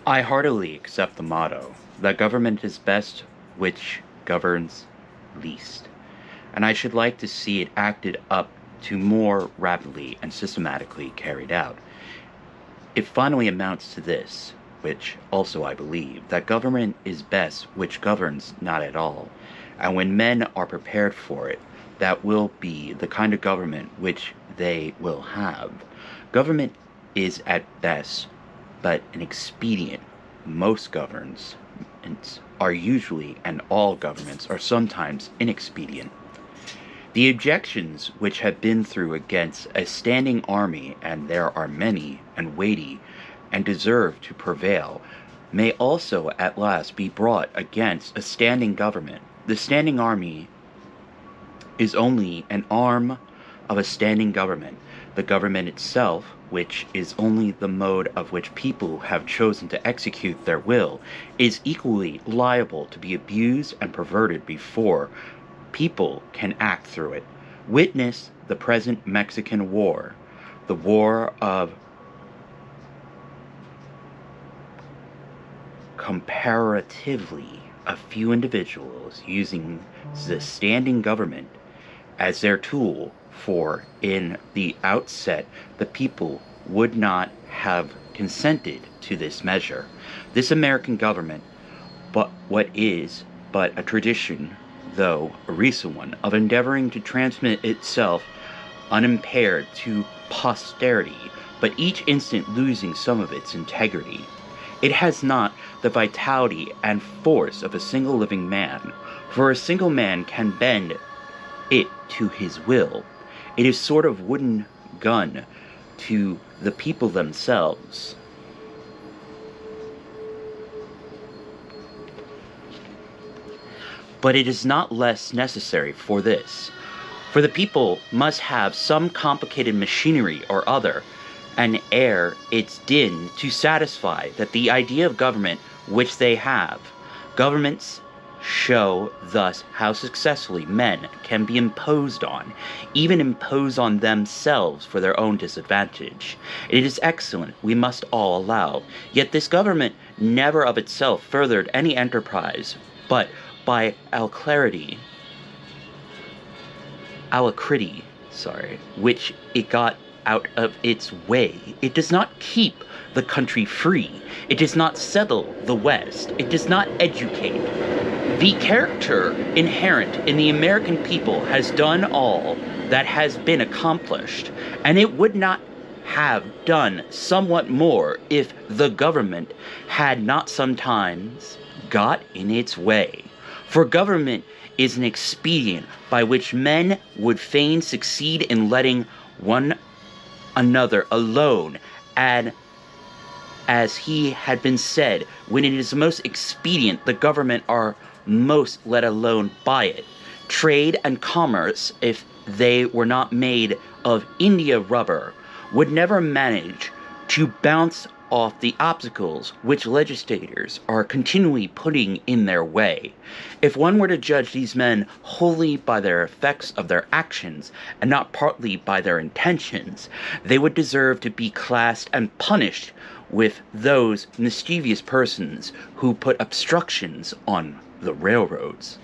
I heartily accept the motto that government is best which governs least, and I should like to see it acted up to more rapidly and systematically carried out. It finally amounts to this, which also I believe, that government is best which governs not at all, and when men are prepared for it, that will be the kind of government which they will have. Government is at best but an expedient. Most governments are usually, and all governments are sometimes, inexpedient. The objections which have been through against a standing army, and there are many and weighty, and deserve to prevail, may also at last be brought against a standing government. The standing army is only an arm of a standing government. The government itself, which is only the mode of which people have chosen to execute their will, is equally liable to be abused and perverted before people can act through it. Witness the present Mexican War, the war of comparatively a few individuals using the standing government as their tool, for in the outset the people would not have consented to this measure. This American government, but what is but a tradition, though a recent one, of endeavoring to transmit itself unimpaired to posterity, but each instant losing some of its integrity. It has not the vitality and force of a single living man, for a single man can bend it to his will. It is sort of wooden gun to the people themselves. But it is not less necessary for this, for the people must have some complicated machinery or other, and air its din to satisfy that the idea of government which they have. Governments show thus how successfully men can be imposed on, even impose on themselves for their own disadvantage. It is excellent, we must all allow, yet this government never of itself furthered any enterprise, but by alacrity, which it got out of its way. It does not keep the country free. It does not settle the West. It does not educate. The character inherent in the American people has done all that has been accomplished, and it would not have done somewhat more if the government had not sometimes got in its way. For government is an expedient by which men would fain succeed in letting one another alone, and as he had been said, when it is most expedient, the government are most let alone by it. Trade and commerce, if they were not made of India rubber, would never manage to bounce off the obstacles which legislators are continually putting in their way. If one were to judge these men wholly by their effects of their actions, and not partly by their intentions, they would deserve to be classed and punished with those mischievous persons who put obstructions on the railroads.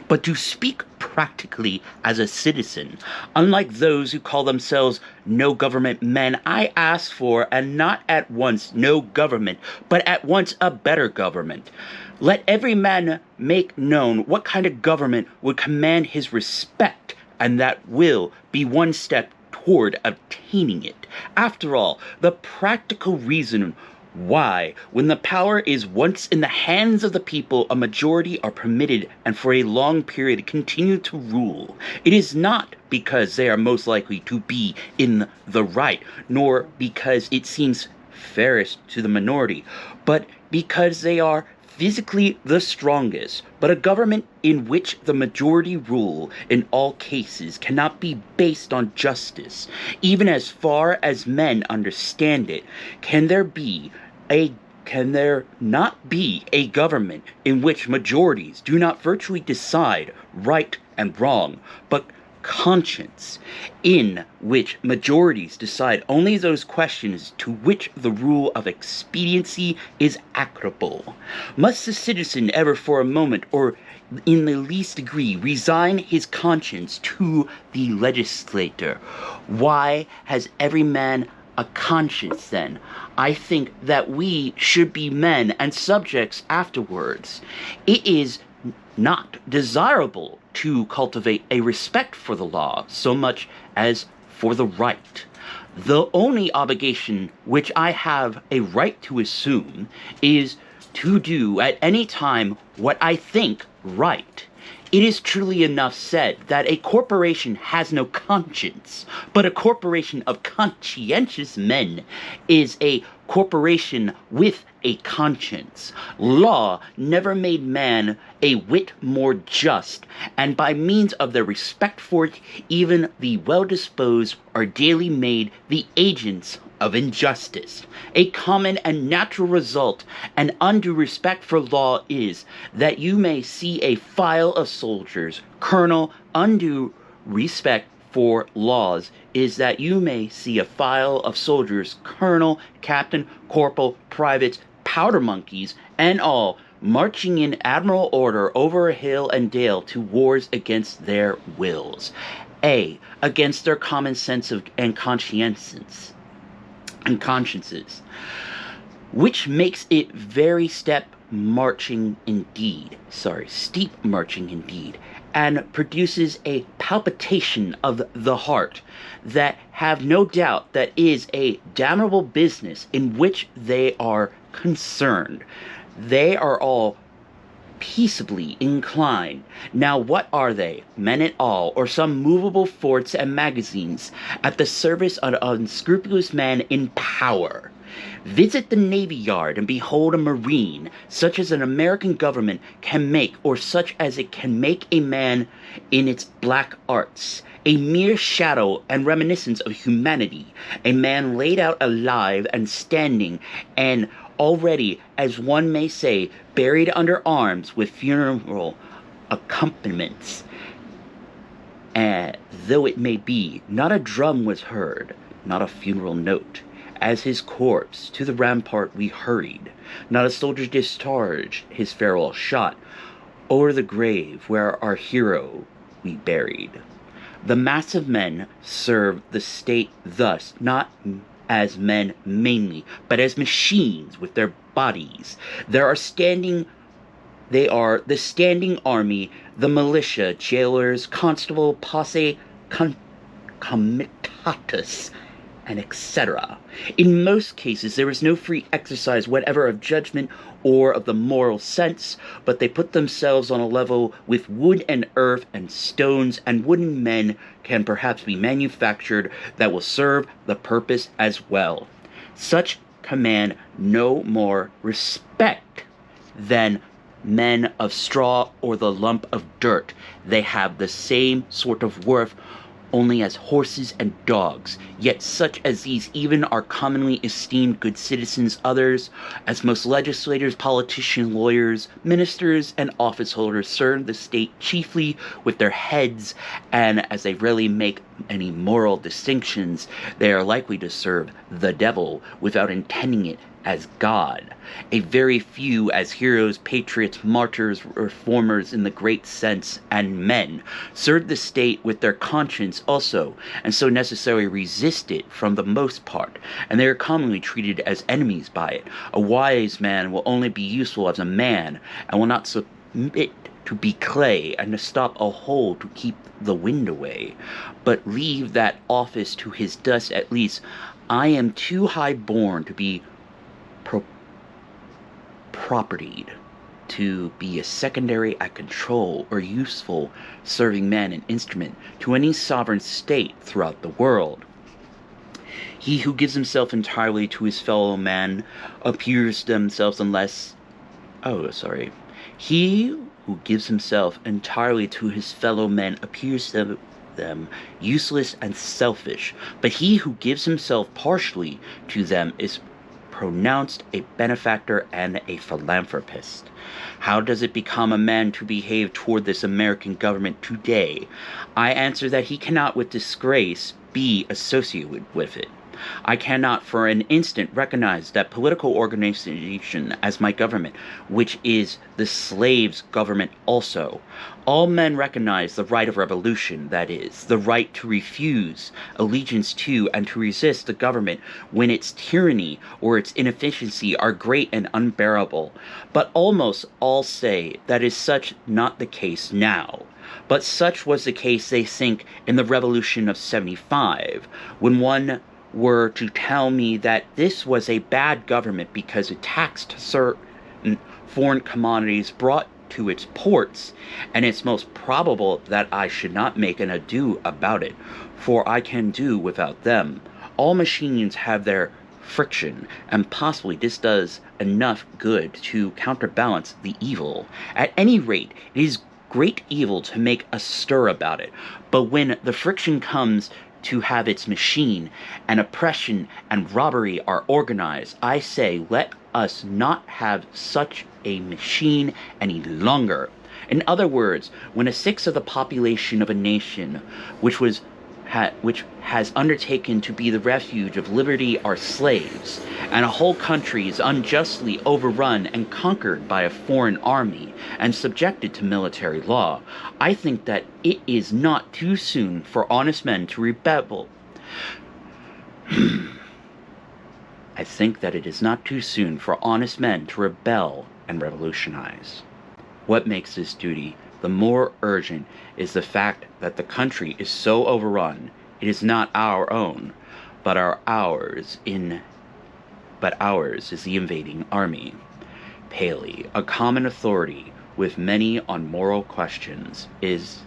But to speak practically as a citizen, unlike those who call themselves no government men, I ask for, and not at once no government, but at once a better government. Let every man make known what kind of government would command his respect, and that will be one step toward obtaining it. After all, the practical reason why, when the power is once in the hands of the people, a majority are permitted and for a long period continue to rule, it is not because they are most likely to be in the right, nor because it seems fairest to the minority, but because they are physically the strongest. But a government in which the majority rule in all cases cannot be based on justice, even as far as men understand it. Can there be a can there not be a government in which majorities do not virtually decide right and wrong, but conscience, in which majorities decide only those questions to which the rule of expediency is applicable? Must the citizen ever for a moment, or in the least degree, resign his conscience to the legislator? Why has every man a conscience then? I think that we should be men and subjects afterwards. It is not desirable to cultivate a respect for the law so much as for the right. The only obligation which I have a right to assume is to do at any time what I think right. It is truly enough said that a corporation has no conscience, but a corporation of conscientious men is a corporation with a conscience. Law never made man a whit more just, and by means of their respect for it, even the well-disposed are daily made the agents of injustice. A common and natural result and undue respect for law is that you may see a file of soldiers. Colonel, undue respect for laws is that you may see a file of soldiers, colonel, captain, corporal, privates, powder monkeys, and all, marching in admirable order over hill and dale to wars against their wills. Against their common sense and consciences, which makes it very steep marching indeed, and produces a palpitation of the heart, that have no doubt that is a damnable business in which they are concerned. They are all peaceably inclined. Now what are they? Men at all, or some movable forts and magazines at the service of an unscrupulous man in power? Visit the Navy Yard and behold a Marine, such as an American government can make, or such as it can make a man in its black arts, a mere shadow and reminiscence of humanity, a man laid out alive and standing, and already, as one may say, buried under arms with funeral accompaniments. And though it may be, not a drum was heard, not a funeral note. As his corpse to the rampart we hurried, not a soldier discharged his farewell shot o'er the grave where our hero we buried. The mass of men serve the state thus, not as men mainly, but as machines with their bodies. They are the standing army, the militia, jailers, constable, posse, comitatus, and etc. In most cases, there is no free exercise whatever of judgment or of the moral sense, but they put themselves on a level with wood and earth and stones, and wooden men can perhaps be manufactured that will serve the purpose as well. Such command no more respect than men of straw or the lump of dirt. They have the same sort of worth, only as horses and dogs. Yet such as these even are commonly esteemed good citizens. Others, as most legislators, politicians, lawyers, ministers, and office holders, serve the state chiefly with their heads, and as they rarely make any moral distinctions, they are likely to serve the devil without intending it as God. A very few as heroes, patriots, martyrs, reformers in the great sense, and men, serve the state with their conscience also, and so necessarily resist it from the most part, and they are commonly treated as enemies by it. A wise man will only be useful as a man, and will not submit to be clay and to stop a hole to keep the wind away, but leave that office to his dust at least. I am too high born to be propertied, to be a secondary at control or useful serving man and instrument to any sovereign state throughout the world. He who gives himself entirely to his fellow man appears themselves unless he who gives himself entirely to his fellow men appears them useless and selfish, but he who gives himself partially to them is pronounced a benefactor and a philanthropist. How does it become a man to behave toward this American government today? I answer that he cannot with disgrace be associated with it. I cannot for an instant recognize that political organization as my government, which is the slave's government also. All men recognize the right of revolution, that is, the right to refuse allegiance to and to resist the government when its tyranny or its inefficiency are great and unbearable. But almost all say that is such not the case now. But such was the case, they think, in the Revolution of 75, when one were to tell me that this was a bad government because it taxed certain foreign commodities brought to its ports, and it's most probable that I should not make an ado about it, for I can do without them. All machines have their friction, and possibly this does enough good to counterbalance the evil. At any rate, it is great evil to make a stir about it, but when the friction comes to have its machine, and oppression and robbery are organized, I say let us not have such a machine any longer. In other words, when a sixth of the population of a nation, which has undertaken to be the refuge of liberty, are slaves, and a whole country is unjustly overrun and conquered by a foreign army and subjected to military law, I think that it is not too soon for honest men to rebel. I think that it is not too soon for honest men to rebel and revolutionize. What makes this duty the more urgent is the fact that the country is so overrun. It is not our own, but ours is the invading army. Paley, a common authority with many on moral questions, is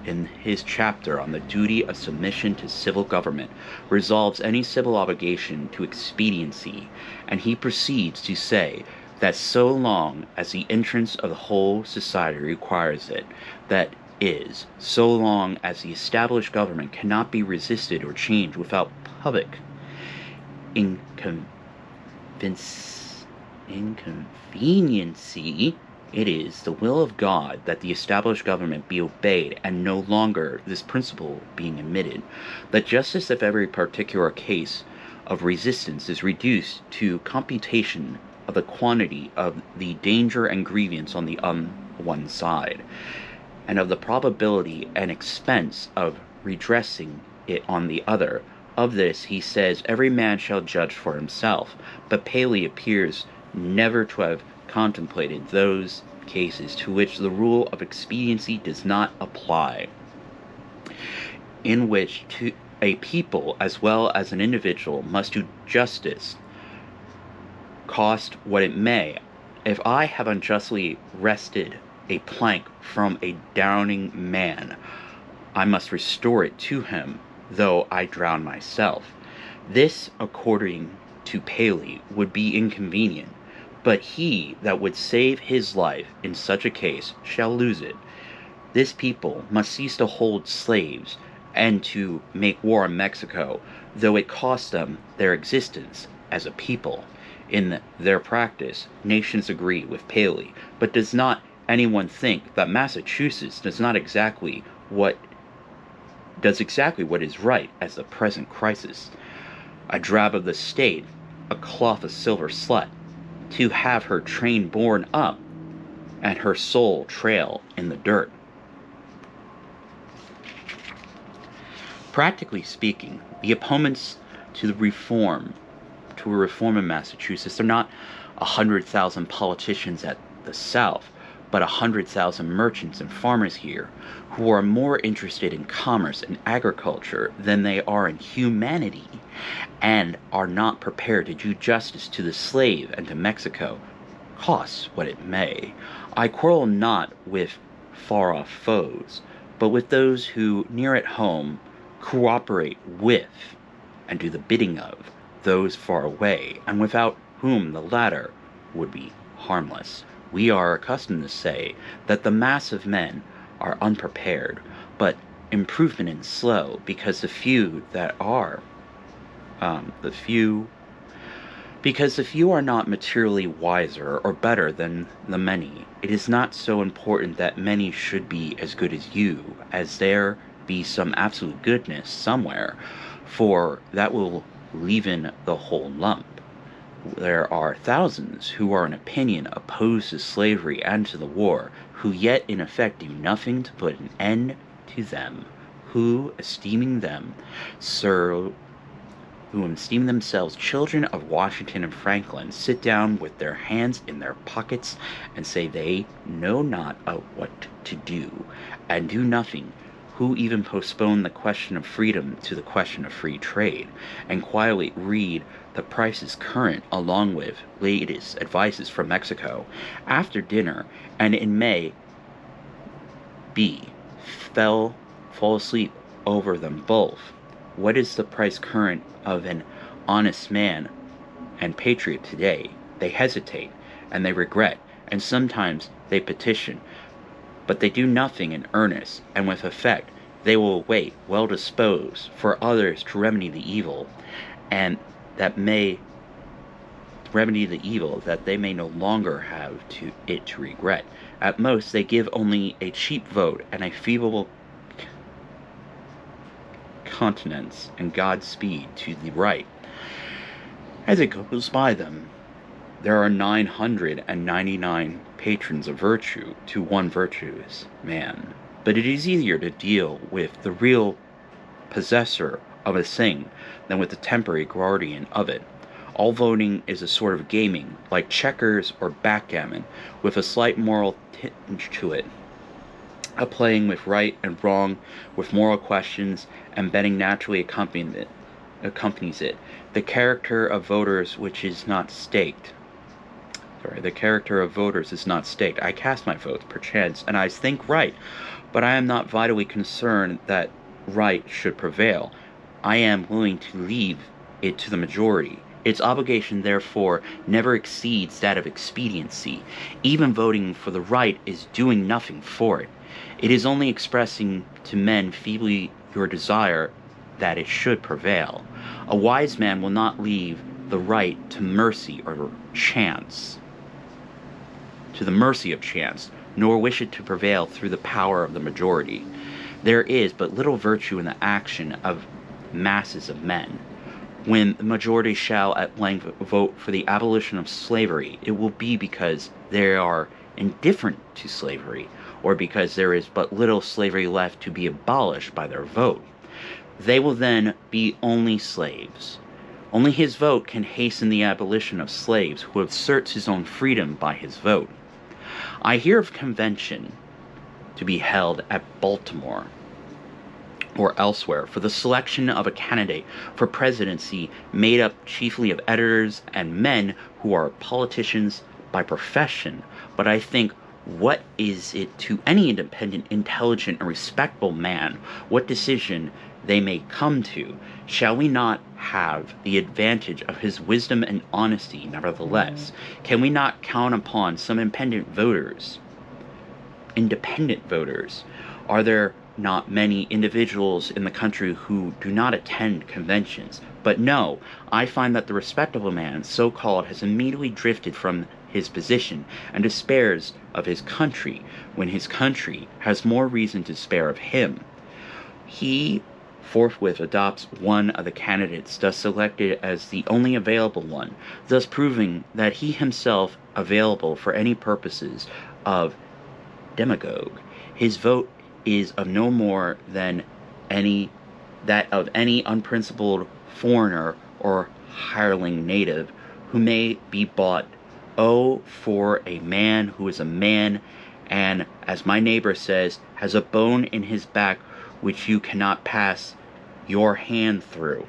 in his chapter on the duty of submission to civil government, resolves any civil obligation to expediency, and he proceeds to say that so long as the entrance of the whole society requires it, that is, so long as the established government cannot be resisted or changed without public inconveniency, it is the will of God that the established government be obeyed, and no longer this principle being admitted, that justice of every particular case of resistance is reduced to computation of the quantity of the danger and grievance on the one side, and of the probability and expense of redressing it on the other. Of this he says every man shall judge for himself, but Paley appears never to have contemplated those cases to which the rule of expediency does not apply, in which a people as well as an individual must do justice, cost what it may. If I have unjustly wrested a plank from a drowning man, I must restore it to him, though I drown myself. This, according to Paley, would be inconvenient, but he that would save his life in such a case shall lose it. This people must cease to hold slaves and to make war on Mexico, though it cost them their existence as a people. In their practice, nations agree with Paley, but does not anyone think that Massachusetts does exactly what is right as the present crisis? A drab of the state, a cloth of silver slut, to have her train borne up, and her soul trail in the dirt. Practically speaking, the opponents to a reform in Massachusetts are not 100,000 politicians at the South, but 100,000 merchants and farmers here who are more interested in commerce and agriculture than they are in humanity, and are not prepared to do justice to the slave and to Mexico, cost what it may. I quarrel not with far-off foes, but with those who, near at home, cooperate with and do the bidding of those far away, and without whom the latter would be harmless. We are accustomed to say that the mass of men are unprepared, but improvement is slow, because the few Because if you are not materially wiser or better than the many, it is not so important that many should be as good as you, as there be some absolute goodness somewhere, for that will leaven the whole lump. There are thousands who are in opinion opposed to slavery and to the war, who yet in effect do nothing to put an end to them, who, esteeming them, serve who esteem themselves children of Washington and Franklin, sit down with their hands in their pockets and say they know not what to do, and do nothing, who even postpone the question of freedom to the question of free trade, and quietly read the prices current along with latest advices from Mexico after dinner, and in May fall asleep over them both. What is the price current of an honest man and patriot today? They hesitate, and they regret, and sometimes they petition, but they do nothing in earnest, and with effect they will wait, well disposed, for others to remedy the evil, and that they may no longer have to regret. At most they give only a cheap vote and a feeble countenance and Godspeed to the right. As it goes by them, there are 999 patrons of virtue to one virtuous man. But it is easier to deal with the real possessor of a thing than with the temporary guardian of it. All voting is a sort of gaming, like checkers or backgammon, with a slight moral tinge to it. A playing with right and wrong, with moral questions, and betting naturally accompanies it. The character of voters is not staked. I cast my votes, perchance, and I think right, but I am not vitally concerned that right should prevail. I am willing to leave it to the majority. Its obligation, therefore, never exceeds that of expediency. Even voting for the right is doing nothing for it. It is only expressing to men feebly your desire that it should prevail. A wise man will not leave the right to mercy or chance, to the mercy of chance, nor wish it to prevail through the power of the majority. There is but little virtue in the action of masses of men. When the majority shall at length vote for the abolition of slavery, it will be because they are indifferent to slavery, or because there is but little slavery left to be abolished by their vote. They will then be only slaves. Only his vote can hasten the abolition of slaves who asserts his own freedom by his vote. I hear of convention to be held at Baltimore or elsewhere for the selection of a candidate for presidency made up chiefly of editors and men who are politicians by profession, but I think, what is it to any independent, intelligent, and respectable man what decision they may come to? Shall we not have the advantage of his wisdom and honesty nevertheless? Can we not count upon some independent voters? Are there not many individuals in the country who do not attend conventions? But no, I find that the respectable man, so-called, has immediately drifted from his position and despairs of his country, when his country has more reason to despair of him. He forthwith adopts one of the candidates thus selected as the only available one, thus proving that he himself available for any purposes of demagogue. His vote is of no more than that of any unprincipled foreigner or hireling native who may be bought. Oh, for a man who is a man, and, as my neighbor says, has a bone in his back which you cannot pass your hand through.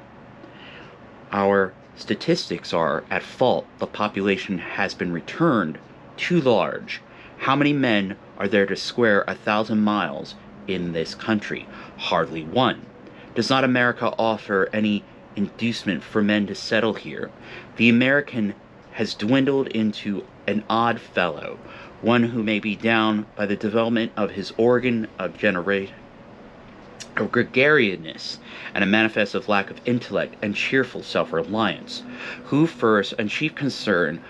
Our statistics are at fault. The population has been returned too large. How many men are there to square 1,000 miles in this country? Hardly one. Does not America offer any inducement for men to settle here? The American has dwindled into an odd fellow, one who may be down by the development of his organ of a gregarious and a manifest lack of intellect and cheerful self-reliance, whose first and chief concern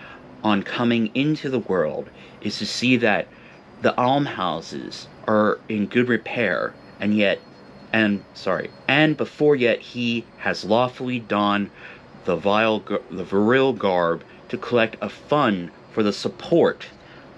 on coming into the world is to see that the almhouses are in good repair, and before yet he has lawfully donned the virile garb to collect a fund for the support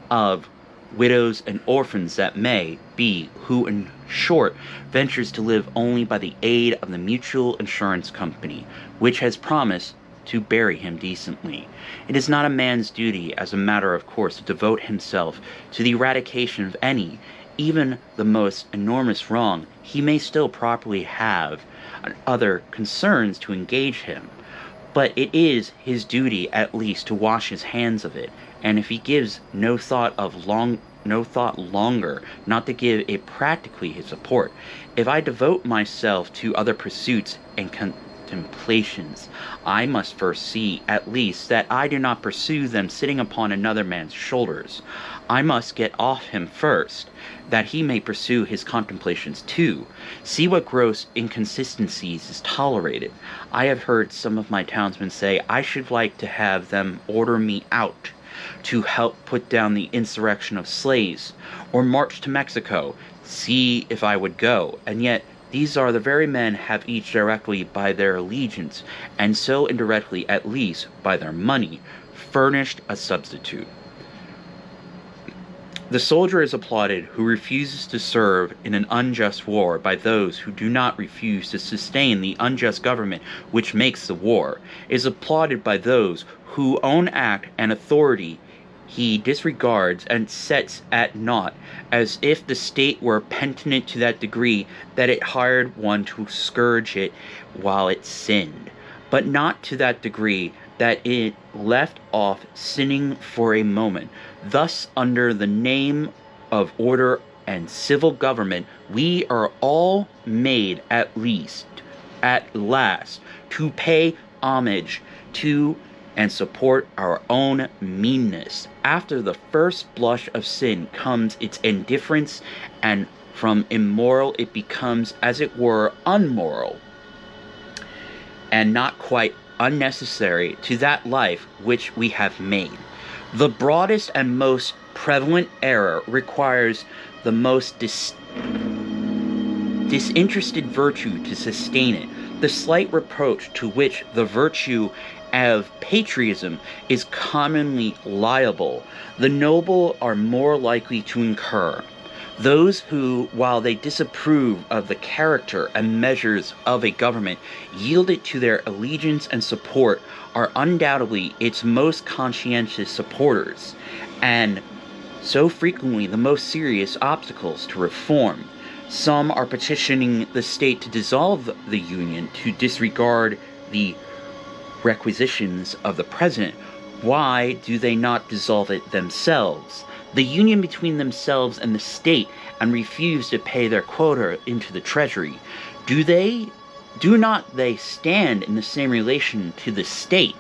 of widows and orphans that may be, who in short ventures to live only by the aid of the mutual insurance company, which has promised to bury him decently. It is not a man's duty, as a matter of course, to devote himself to the eradication of any, even the most enormous wrong. He may still properly have other concerns to engage him, but it is his duty at least to wash his hands of it, and if he gives no thought longer, not to give it practically his support. If I devote myself to other pursuits and contemplations, I must first see, at least, that I do not pursue them sitting upon another man's shoulders. I must get off him first, that he may pursue his contemplations too. See what gross inconsistencies is tolerated. I have heard some of my townsmen say, I should like to have them order me out to help put down the insurrection of slaves, or march to Mexico, see if I would go, and yet these are the very men have each directly by their allegiance, and so indirectly at least by their money, furnished a substitute. The soldier is applauded who refuses to serve in an unjust war by those who do not refuse to sustain the unjust government which makes the war, is applauded by those whose own act and authority he disregards and sets at naught, as if the state were penitent to that degree that it hired one to scourge it while it sinned, but not to that degree that it left off sinning for a moment. Thus, under the name of order and civil government, we are all made at last, to pay homage to and support our own meanness. After the first blush of sin comes its indifference, and from immoral it becomes, as it were, unmoral, and not quite unnecessary to that life which we have made. The broadest and most prevalent error requires the most disinterested virtue to sustain it. The slight reproach to which the virtue of patriotism is commonly liable, the noble are more likely to incur. Those who, while they disapprove of the character and measures of a government, yield it to their allegiance and support, are undoubtedly its most conscientious supporters, and so frequently the most serious obstacles to reform. Some are petitioning the state to dissolve the Union, to disregard the requisitions of the President. Why do they not dissolve it themselves? The union between themselves and the state, and refuse to pay their quota into the treasury. Do not they stand in the same relation to the state,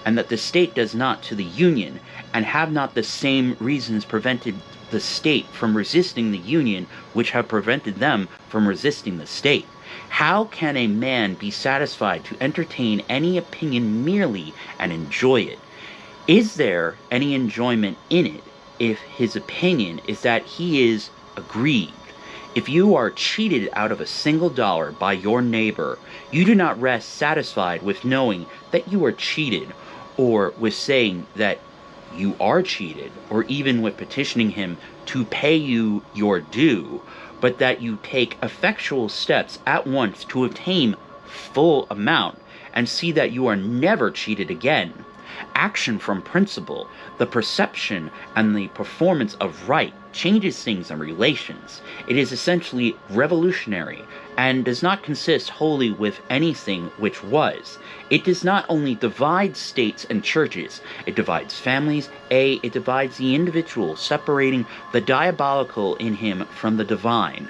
and that the state does not to the union, and have not the same reasons prevented the state from resisting the union which have prevented them from resisting the state? How can a man be satisfied to entertain any opinion merely and enjoy it? Is there any enjoyment in it, if his opinion is that he is aggrieved? If you are cheated out of a single dollar by your neighbor, you do not rest satisfied with knowing that you are cheated, or with saying that you are cheated, or even with petitioning him to pay you your due, but that you take effectual steps at once to obtain full amount, and see that you are never cheated again. Action from principle, the perception and the performance of right, changes things and relations. It is essentially revolutionary, and does not consist wholly with anything which was. It does not only divide states and churches, it divides families, it divides the individual, separating the diabolical in him from the divine.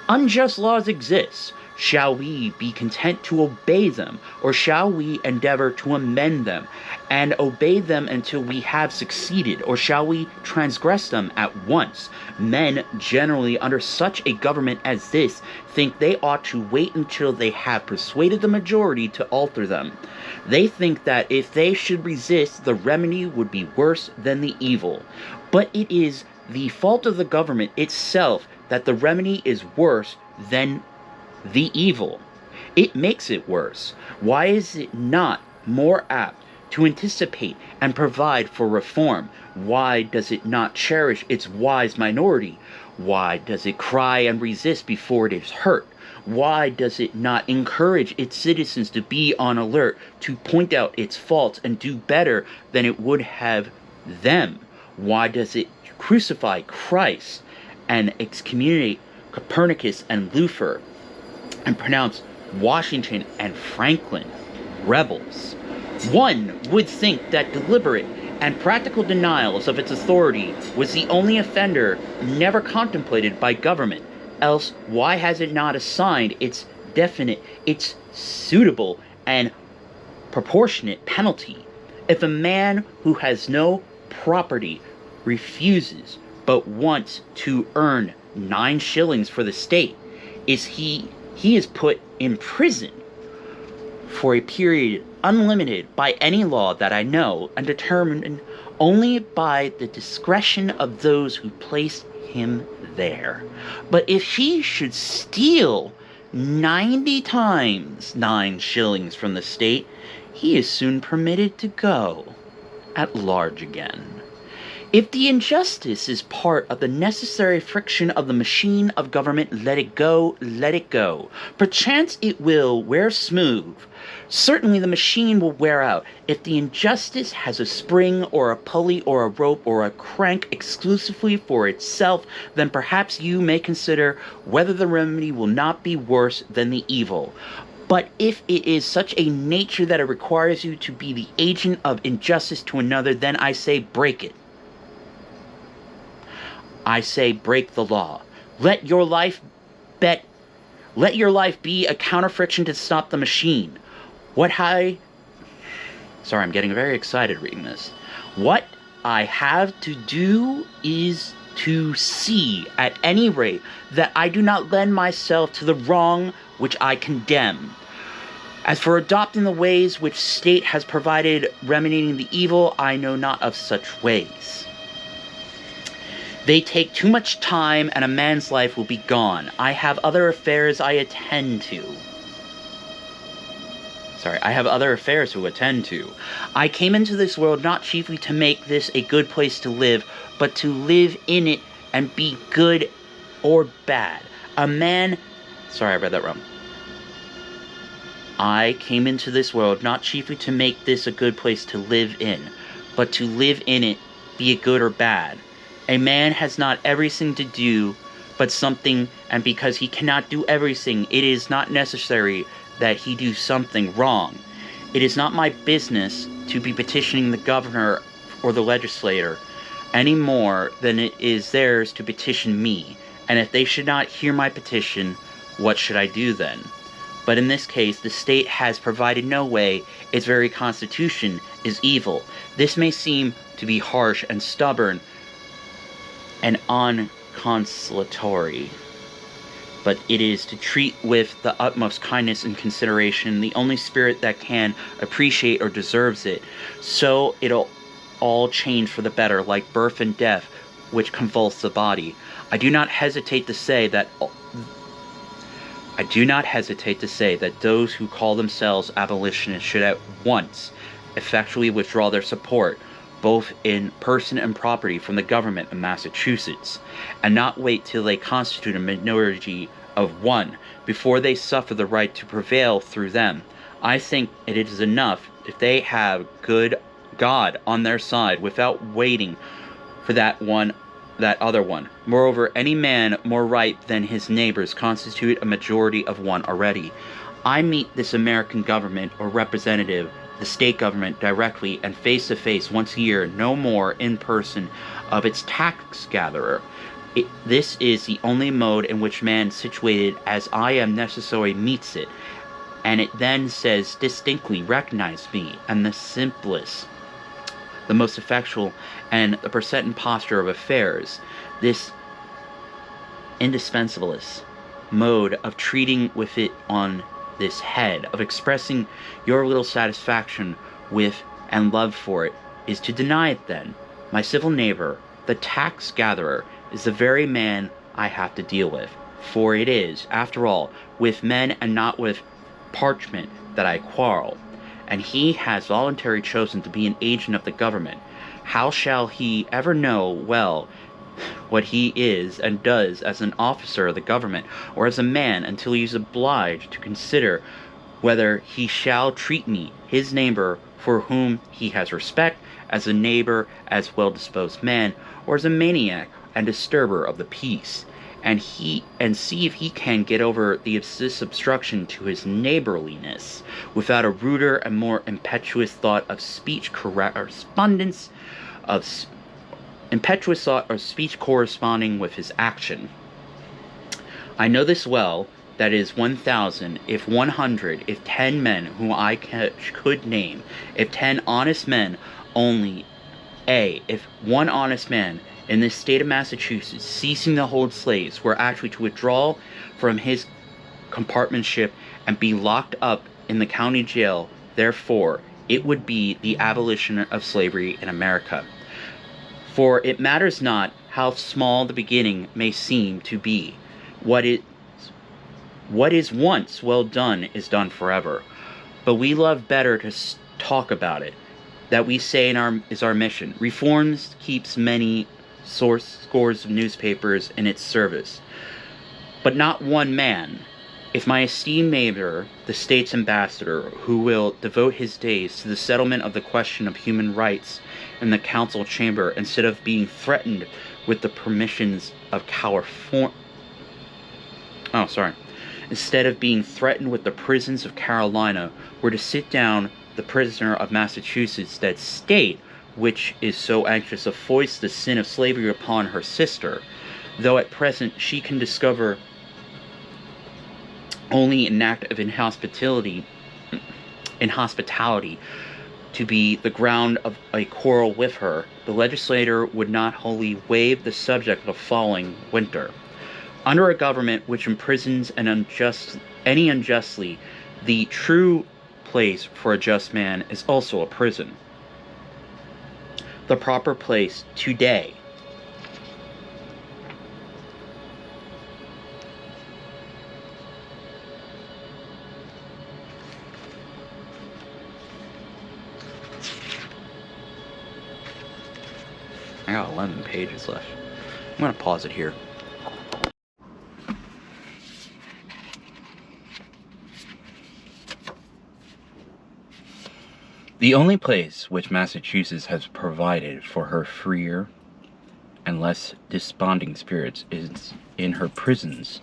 Unjust laws exist, Shall we be content to obey them, or shall we endeavor to amend them and obey them until we have succeeded, or shall we transgress them at once? Men generally under such a government as this think they ought to wait until they have persuaded the majority to alter them. They think that if they should resist, the remedy would be worse than the evil. But it is the fault of the government itself that the remedy is worse than the evil. It makes it worse. Why is it not more apt to anticipate and provide for reform? Why does it not cherish its wise minority? Why does it cry and resist before it is hurt? Why does it not encourage its citizens to be on alert, to point out its faults and do better than it would have them? Why does it crucify Christ and excommunicate Copernicus and Luther, and pronounce Washington and Franklin rebels? One would think that deliberate and practical denials of its authority was the only offender never contemplated by government. Else, why has it not assigned its definite, its suitable and proportionate penalty? If a man who has no property refuses but wants to earn 9 shillings for the state, he is put in prison for a period unlimited by any law that I know, and determined only by the discretion of those who placed him there. But if he should steal 90 times 9 shillings from the state, he is soon permitted to go at large again. If the injustice is part of the necessary friction of the machine of government, let it go, let it go. Perchance it will wear smooth. Certainly the machine will wear out. If the injustice has a spring or a pulley or a rope or a crank exclusively for itself, then perhaps you may consider whether the remedy will not be worse than the evil. But if it is such a nature that it requires you to be the agent of injustice to another, then I say break it. I say break the law. Let your life be a counter-friction to stop the machine. Sorry, I'm getting very excited reading this. What I have to do is to see, at any rate, that I do not lend myself to the wrong which I condemn. As for adopting the ways which state has provided remedying the evil, I know not of such ways. They take too much time, and a man's life will be gone. I have other affairs to attend to. I came into this world not chiefly to make this a good place to live, but to live in it and be good or bad. I came into this world not chiefly to make this a good place to live in, but to live in it, be it good or bad. A man has not everything to do but something, and because he cannot do everything, it is not necessary that he do something wrong. It is not my business to be petitioning the governor or the legislator any more than it is theirs to petition me. And if they should not hear my petition, what should I do then? But in this case, the state has provided no way. Its very constitution is evil. This may seem to be harsh and stubborn and unconsolatory, but it is to treat with the utmost kindness and consideration the only spirit that can appreciate or deserves it. So it'll all change for the better, like birth and death, which convulse the body. I do not hesitate to say that those who call themselves abolitionists should at once effectually withdraw their support, both in person and property, from the government of Massachusetts, and not wait till they constitute a minority of one before they suffer the right to prevail through them. I think it is enough if they have good God on their side without waiting for that other one. Moreover, any man more right than his neighbors constitute a majority of one already. I meet this American government or representative, the state government, directly and face to face once a year, no more, in person, of its tax gatherer. This is the only mode in which man, situated as I am necessary, meets it. And it then says distinctly, recognize me, and the simplest, the most effectual, and the present posture of affairs, this indispensablest mode of treating with it on this head, of expressing your little satisfaction with and love for it, is to deny it then. My civil neighbor, the tax gatherer, is the very man I have to deal with. For it is, after all, with men and not with parchment that I quarrel. And he has voluntarily chosen to be an agent of the government. How shall he ever know well what he is and does as an officer of the government or as a man until he is obliged to consider whether he shall treat me, his neighbor, for whom he has respect, as a neighbor, as well-disposed man, or as a maniac and disturber of the peace, and see if he can get over this obstruction to his neighborliness without a ruder and more impetuous thought of speech correspondence, of impetuous thought of speech corresponding with his action. I know this well, that is 1,000, if 100, if 10 men whom I could name, if 10 honest men only, if one honest man in this state of Massachusetts, ceasing to hold slaves, were actually to withdraw from his compartmentship and be locked up in the county jail, therefore, it would be the abolition of slavery in America. For it matters not how small the beginning may seem to be. What is once well done is done forever. But we love better to talk about it. That we say is our mission. Reforms keeps many scores of newspapers in its service, but not one man. If my esteemed neighbor, the state's ambassador, who will devote his days to the settlement of the question of human rights in the council chamber instead of being threatened with the permissions of instead of being threatened with the prisons of Carolina, were to sit down the prisoner of Massachusetts, that state which is so anxious to foist the sin of slavery upon her sister, though at present she can discover only an act of inhospitality to be the ground of a quarrel with her, the legislator would not wholly waive the subject of the following winter. Under a government which imprisons any unjustly, the true place for a just man is also a prison. The proper place today. I got 11 pages left. I'm going to pause it here. The only place which Massachusetts has provided for her freer and less desponding spirits is in her prisons,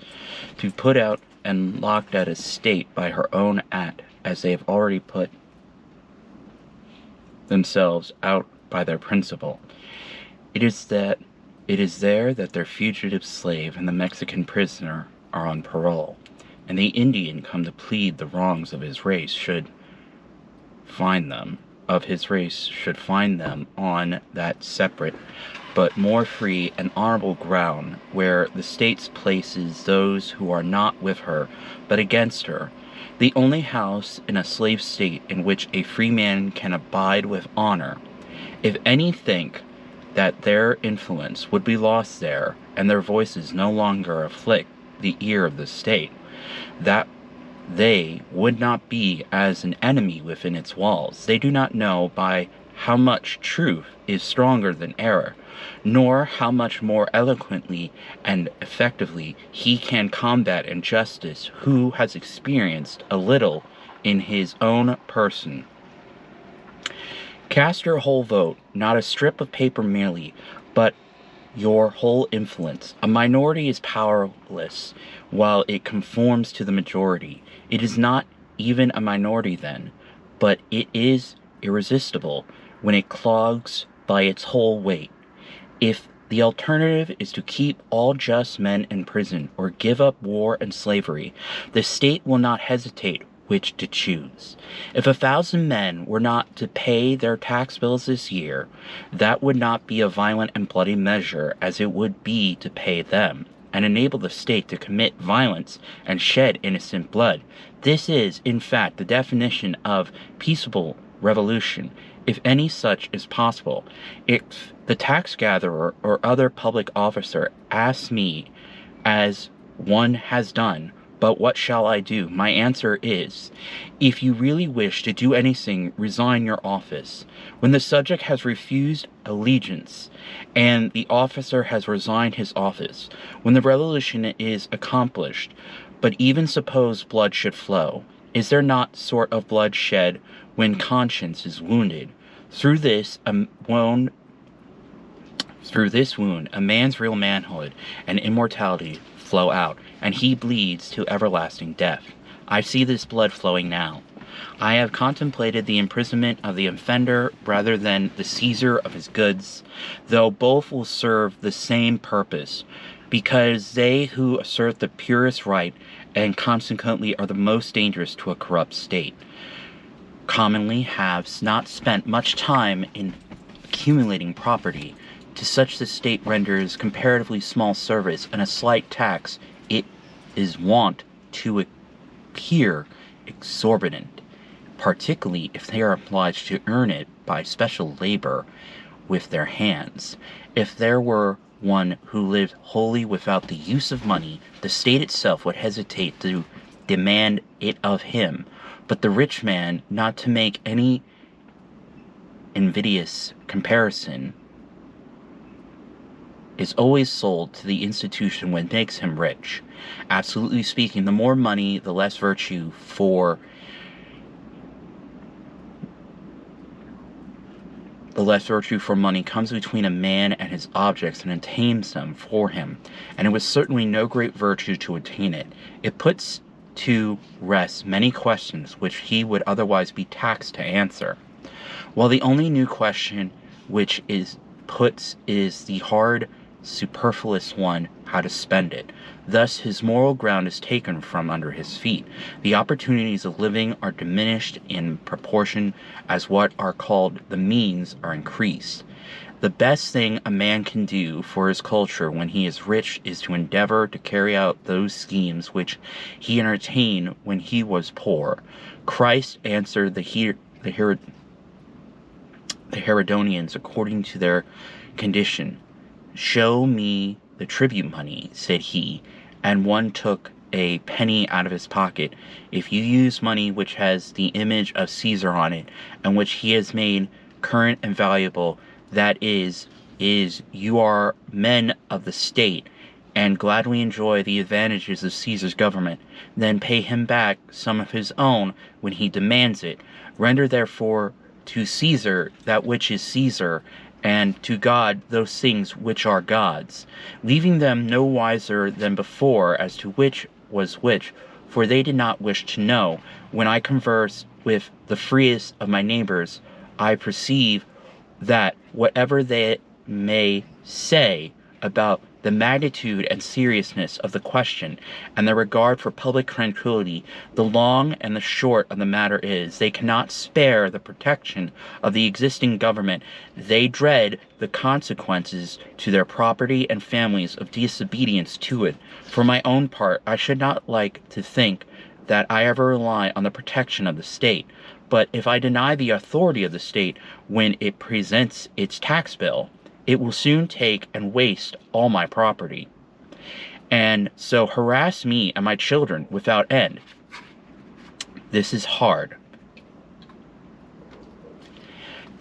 to put out and locked at a state by her own act, as they have already put themselves out by their principle. It is there that their fugitive slave and the Mexican prisoner are on parole, and the Indian come to plead the wrongs of his race should find them on that separate but more free and honorable ground where the state places those who are not with her but against her, the only house in a slave state in which a free man can abide with honor. If any think that their influence would be lost there, and their voices no longer afflict the ear of the state, that they would not be as an enemy within its walls. They do not know by how much truth is stronger than error, nor how much more eloquently and effectively he can combat injustice who has experienced a little in his own person. Cast your whole vote, not a strip of paper merely, but your whole influence. A minority is powerless while it conforms to the majority. It is not even a minority then, but it is irresistible when it clogs by its whole weight. If The alternative is to keep all just men in prison or give up war and slavery. The state will not hesitate which to choose. If 1,000 men were not to pay their tax bills this year, that would not be a violent and bloody measure as it would be to pay them, and enable the state to commit violence and shed innocent blood. This is, in fact, the definition of peaceable revolution, if any such is possible. If the tax gatherer or other public officer asks me, as one has done, but what shall I do? My answer is, if you really wish to do anything, resign your office. When the subject has refused allegiance, and the officer has resigned his office, when the revolution is accomplished, but even suppose blood should flow, is there not sort of blood shed when conscience is wounded? Through this wound, a man's real manhood and immortality flow out, and he bleeds to everlasting death. I see this blood flowing now. I have contemplated the imprisonment of the offender rather than the seizure of his goods, though both will serve the same purpose, because they who assert the purest right and consequently are the most dangerous to a corrupt state commonly have not spent much time in accumulating property. To such the state renders comparatively small service, and a slight tax it is wont to appear exorbitant, particularly if they are obliged to earn it by special labor with their hands. If there were one who lived wholly without the use of money, the state itself would hesitate to demand it of him. But the rich man, not to make any invidious comparison, is always sold to the institution when it makes him rich. Absolutely speaking, the more money, the less virtue for money comes between a man and his objects and attains them for him, and it was certainly no great virtue to attain it. It puts to rest many questions which he would otherwise be taxed to answer, while the only new question which is puts is the hard, superfluous one, how to spend it. Thus his moral ground is taken from under his feet. The opportunities of living are diminished in proportion as what are called the means are increased. The best thing a man can do for his culture when he is rich is to endeavor to carry out those schemes which he entertained when he was poor. Christ answered the Herodonians according to their condition. "Show me the tribute money," said he, and one took a penny out of his pocket. "If you use money which has the image of Caesar on it, and which he has made current and valuable, that is you are men of the state, and gladly enjoy the advantages of Caesar's government, then pay him back some of his own when he demands it. Render therefore to Caesar that which is Caesar, and to God those things which are God's, leaving them no wiser than before as to which was which, for they did not wish to know. When I converse with the freest of my neighbors, I perceive that whatever they may say about the magnitude and seriousness of the question, and the regard for public tranquility, the long and the short of the matter is, they cannot spare the protection of the existing government. They dread the consequences to their property and families of disobedience to it. For my own part, I should not like to think that I ever rely on the protection of the state. But if I deny the authority of the state when it presents its tax bill, it will soon take and waste all my property, and so harass me and my children without end. This is hard.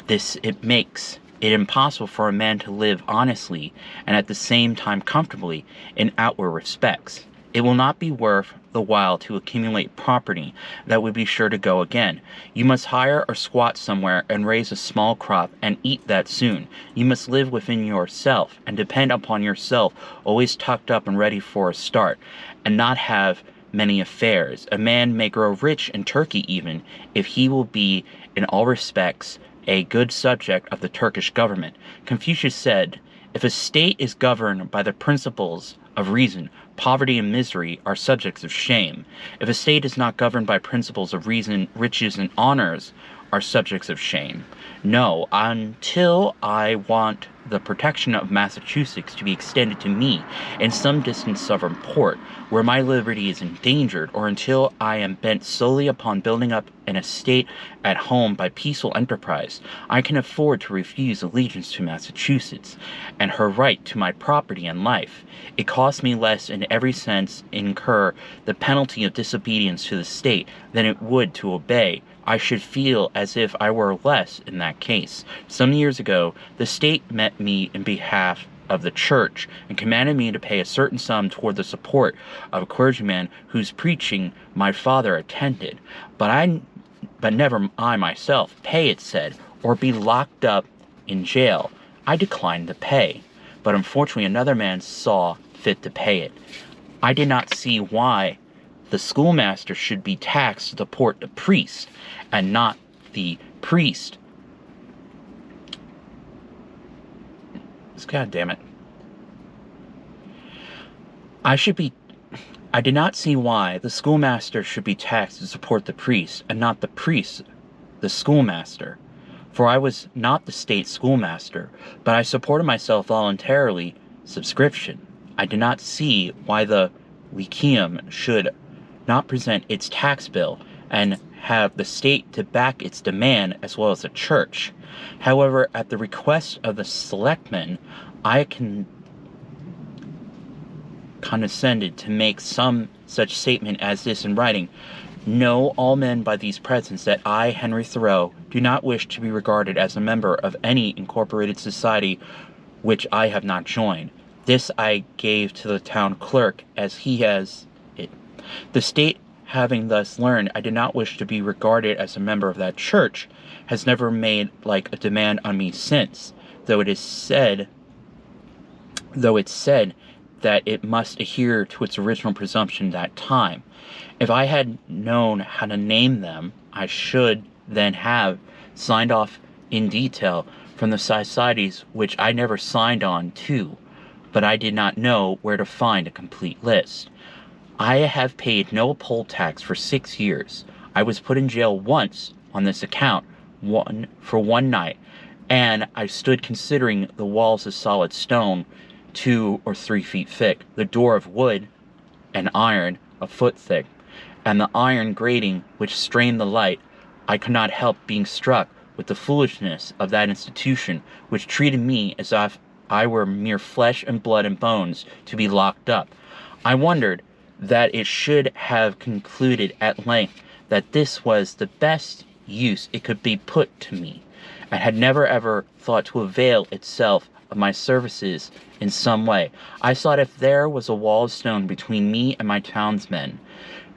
It makes it impossible for a man to live honestly and at the same time comfortably in outward respects. It will not be worth the while to accumulate property that would be sure to go again. You must hire or squat somewhere and raise a small crop and eat that soon. You must live within yourself and depend upon yourself, always tucked up and ready for a start, and not have many affairs. A man may grow rich in Turkey even, if he will be in all respects a good subject of the Turkish government. Confucius said, If a state is governed by the principles of reason, poverty and misery are subjects of shame. If a state is not governed by principles of reason, riches and honors are subjects of shame. No, until I want the protection of Massachusetts to be extended to me in some distant southern port where my liberty is endangered, or until I am bent solely upon building up an estate at home by peaceful enterprise, I can afford to refuse allegiance to Massachusetts and her right to my property and life. It costs me less in every sense incur the penalty of disobedience to the state than it would to obey. I should feel as if I were less in that case. Some years ago, the state met me in behalf of the church and commanded me to pay a certain sum toward the support of a clergyman whose preaching my father attended. But never I myself pay, it said, or be locked up in jail. I declined to pay, but unfortunately another man saw fit to pay it. I did not see why the schoolmaster should be taxed to support the priest, and not the priest. God damn it. I did not see why the schoolmaster should be taxed to support the priest, and not the priest, the schoolmaster. For I was not the state schoolmaster, but I supported myself voluntarily, subscription. I did not see why the Lyceum should not present its tax bill and have the state to back its demand as well as the church. However, at the request of the selectmen, I condescended to make some such statement as this in writing. Know all men by these presents that I, Henry Thoreau, do not wish to be regarded as a member of any incorporated society which I have not joined. This I gave to the town clerk as he has it. The state, having thus learned I did not wish to be regarded as a member of that church, has never made like a demand on me since, though it's said that it must adhere to its original presumption that time. If I had known how to name them, I should then have signed off in detail from the societies which I never signed on to, but I did not know where to find a complete list. I have paid no poll tax for 6 years. I was put in jail once on this account, for one night, and I stood considering the walls of solid stone, 2 or 3 feet thick, the door of wood and iron, a foot thick, and the iron grating which strained the light. I could not help being struck with the foolishness of that institution which treated me as if I were mere flesh and blood and bones to be locked up. I wondered that it should have concluded at length that this was the best use it could be put to me, and had never ever thought to avail itself of my services in some way. I thought if there was a wall of stone between me and my townsmen,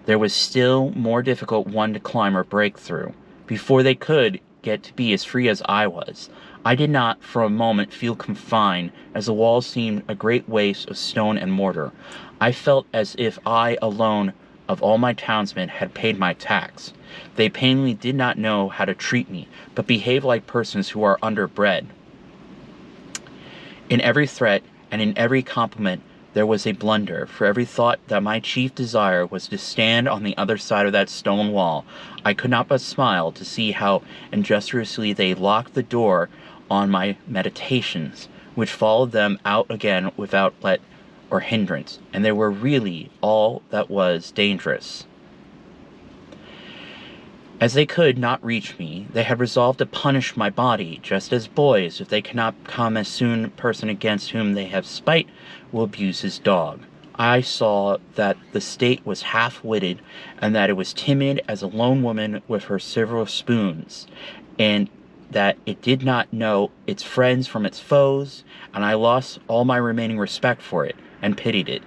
there was still more difficult one to climb or break through, before they could get to be as free as I was. I did not for a moment feel confined, as the walls seemed a great waste of stone and mortar. I felt as if I alone of all my townsmen had paid my tax. They plainly did not know how to treat me, but behaved like persons who are underbred. In every threat and in every compliment there was a blunder, for every thought that my chief desire was to stand on the other side of that stone wall. I could not but smile to see how industriously they locked the door on my meditations, which followed them out again without let or hindrance, and they were really all that was dangerous. As they could not reach me, they had resolved to punish my body, just as boys, if they cannot come as soon a person against whom they have spite, will abuse his dog. I saw that the state was half-witted, and that it was timid as a lone woman with her silver spoons, and that it did not know its friends from its foes, and I lost all my remaining respect for it, and pitied it.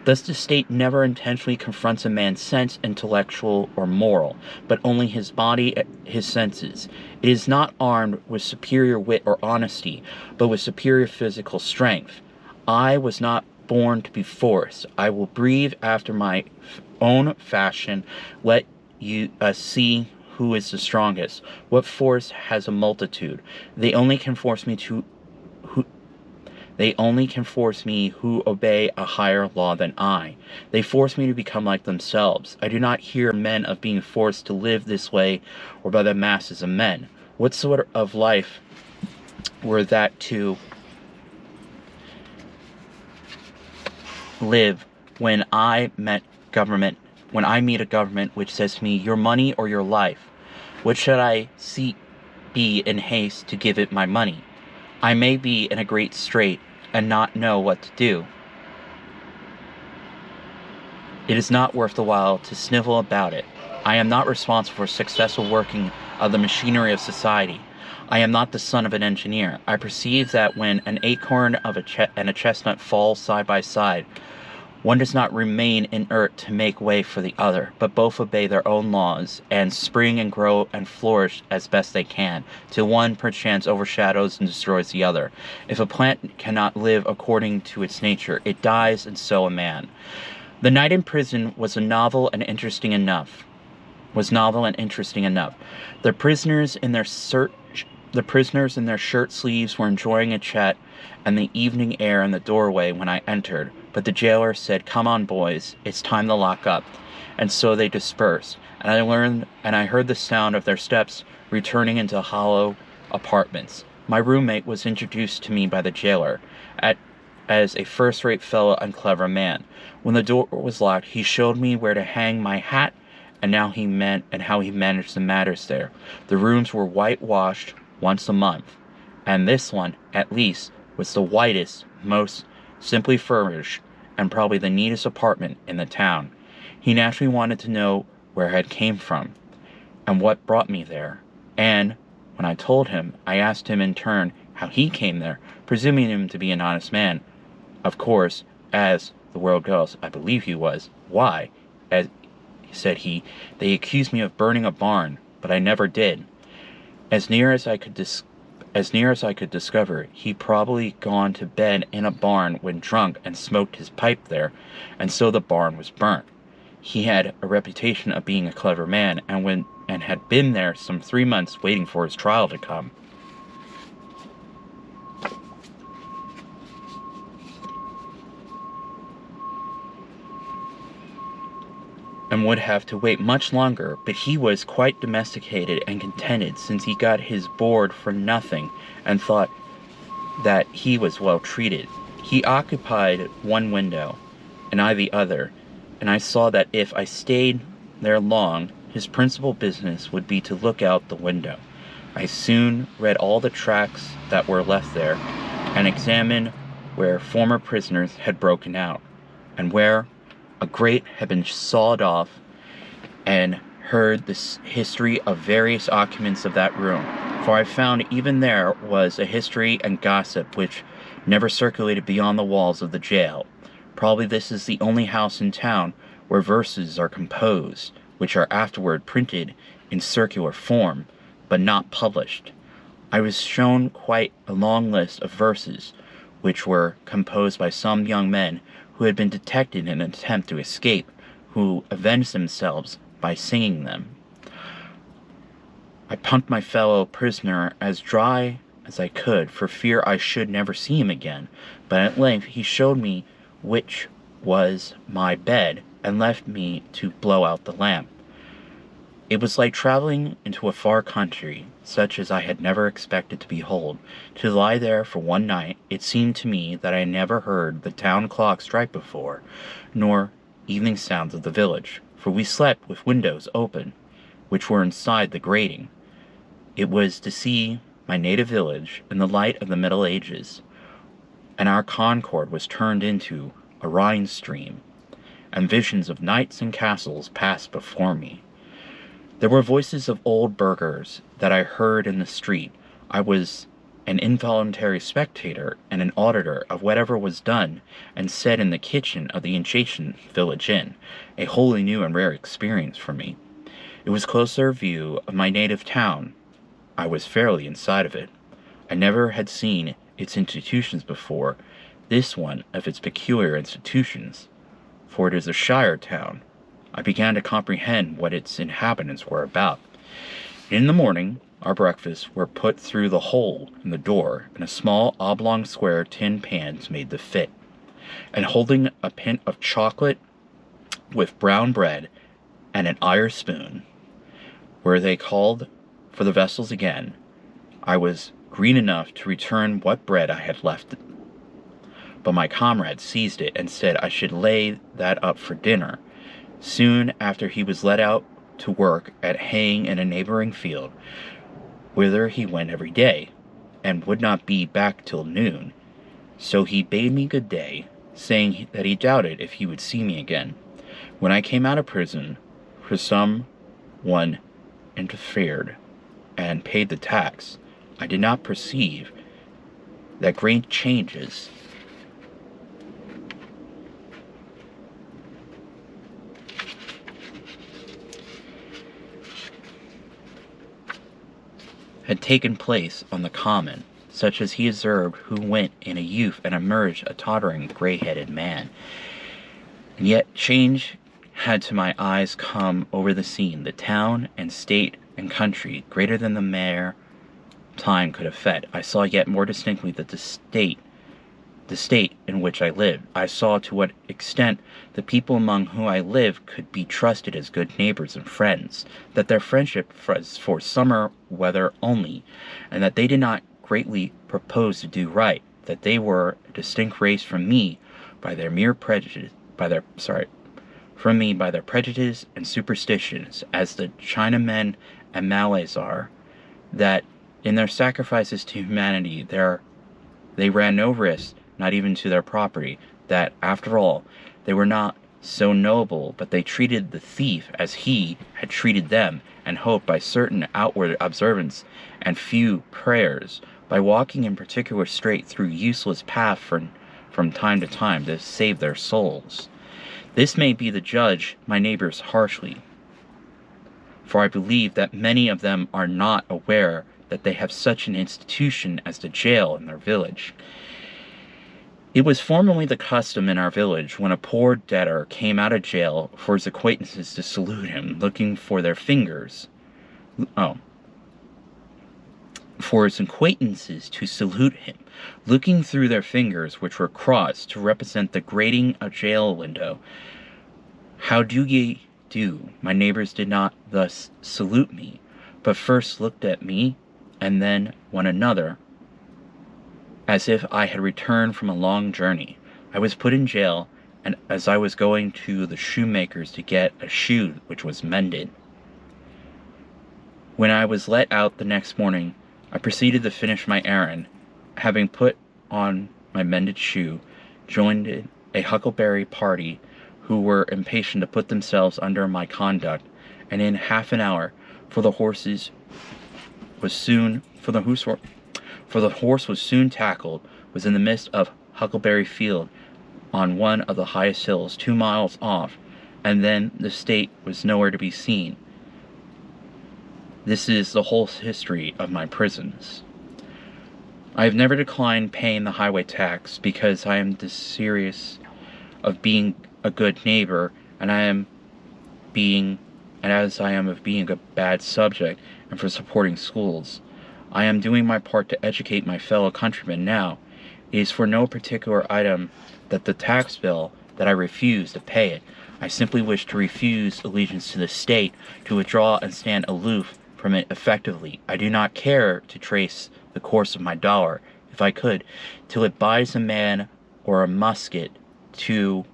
Thus the state never intentionally confronts a man's sense, intellectual or moral, but only his body, his senses. It is not armed with superior wit or honesty, but with superior physical strength. I was not born to be forced. I will breathe after my own fashion. Let you see who is the strongest. What force has a multitude? They only can force me to They only can force me who obey a higher law than I. They force me to become like themselves. I do not hear men of being forced to live this way or by the masses of men. What sort of life were that to live when I meet a government which says to me, your money or your life? What should I be in haste to give it my money? I may be in a great strait and not know what to do. It is not worth the while to snivel about it. I am not responsible for successful working of the machinery of society. I am not the son of an engineer. I perceive that when an acorn and a chestnut fall side by side, one does not remain inert to make way for the other, but both obey their own laws, and spring and grow and flourish as best they can, till one perchance overshadows and destroys the other. If a plant cannot live according to its nature, it dies, and so a man. The Night in Prison was novel and interesting enough. The prisoners in their shirt sleeves were enjoying a chat and the evening air in the doorway when I entered, but the jailer said, "Come on, boys, it's time to lock up." And so they dispersed, and I heard the sound of their steps returning into hollow apartments. My roommate was introduced to me by the jailer as a first-rate fellow and clever man. When the door was locked, he showed me where to hang my hat and how he managed the matters there. The rooms were whitewashed once a month, and this one, at least, was the whitest, most simply furnished, and probably the neatest apartment in the town. He naturally wanted to know where I had came from, and what brought me there, and when I told him, I asked him in turn how he came there, presuming him to be an honest man. Of course, as the world goes, I believe he was. Why, said he, they accused me of burning a barn, but I never did. As near as I could discover, he'd probably gone to bed in a barn when drunk and smoked his pipe there, and so the barn was burnt. He had a reputation of being a clever man, and had been there some 3 months waiting for his trial to come. And would have to wait much longer, but he was quite domesticated and contented, since he got his board for nothing and thought that he was well treated. He occupied one window, and I the other, and I saw that if I stayed there long, his principal business would be to look out the window. I soon read all the tracks that were left there, and examined where former prisoners had broken out, and where a grate had been sawed off, and heard the history of various occupants of that room, for I found even there was a history and gossip which never circulated beyond the walls of the jail. Probably this is the only house in town where verses are composed, which are afterward printed in circular form, but not published. I was shown quite a long list of verses, which were composed by some young men who had been detected in an attempt to escape, who avenged themselves by singing them. I pumped my fellow prisoner as dry as I could, for fear I should never see him again, but at length he showed me which was my bed, and left me to blow out the lamp. It was like traveling into a far country, such as I had never expected to behold. To lie there for one night, it seemed to me that I had never heard the town clock strike before, nor evening sounds of the village, for we slept with windows open, which were inside the grating. It was to see my native village in the light of the Middle Ages, and our Concord was turned into a Rhine stream, and visions of knights and castles passed before me. There were voices of old burghers that I heard in the street. I was an involuntary spectator and an auditor of whatever was done and said in the kitchen of the adjacent village inn, a wholly new and rare experience for me. It was closer view of my native town. I was fairly inside of it. I never had seen its institutions before, this one of its peculiar institutions, for it is a shire town. I began to comprehend what its inhabitants were about. In the morning, our breakfasts were put through the hole in the door, and a small oblong square tin pans made the fit. And holding a pint of chocolate with brown bread and an iron spoon, where they called for the vessels again, I was green enough to return what bread I had left. But my comrade seized it and said I should lay that up for dinner. Soon after he was let out to work at haying in a neighboring field, whither he went every day, and would not be back till noon. So he bade me good day, saying that he doubted if he would see me again. When I came out of prison, for some one interfered and paid the tax, I did not perceive that great changes had taken place on the common, such as he observed who went in a youth and emerged a tottering gray-headed man. And yet change had to my eyes come over the scene, the town and state and country, greater than the mere time could effect. I saw yet more distinctly that the state in which I lived. I saw to what extent the people among whom I lived could be trusted as good neighbors and friends, that their friendship was for summer weather only, and that they did not greatly propose to do right, that they were a distinct race from me by their prejudice and superstitions, as the Chinamen and Malays are, that in their sacrifices to humanity they ran no risk, not even to their property, that, after all, they were not so noble, but they treated the thief as he had treated them, and hoped by certain outward observance and few prayers, by walking in particular straight through useless paths from time to time, to save their souls. This may be the judge my neighbors harshly, for I believe that many of them are not aware that they have such an institution as the jail in their village. It was formerly the custom in our village, when a poor debtor came out of jail, for his acquaintances to salute him, looking for their fingers. For his acquaintances to salute him, looking through their fingers, which were crossed to represent the grating of jail window. How do ye do? My neighbors did not thus salute me, but first looked at me, and then one another, as if I had returned from a long journey. I was put in jail, and as I was going to the shoemaker's to get a shoe which was mended. When I was let out the next morning, I proceeded to finish my errand. Having put on my mended shoe, joined a huckleberry party who were impatient to put themselves under my conduct, and in half an hour, for the horse was soon tackled, was in the midst of Huckleberry Field on one of the highest hills 2 miles off, and then the state was nowhere to be seen. This is the whole history of my prisons. I have never declined paying the highway tax, because I am desirous of being a good neighbor, and as I am of being a bad subject, and for supporting schools. I am doing my part to educate my fellow countrymen now. It is for no particular item that the tax bill that I refuse to pay it. I simply wish to refuse allegiance to the state, to withdraw and stand aloof from it effectively. I do not care to trace the course of my dollar, if I could, till it buys a man or a musket to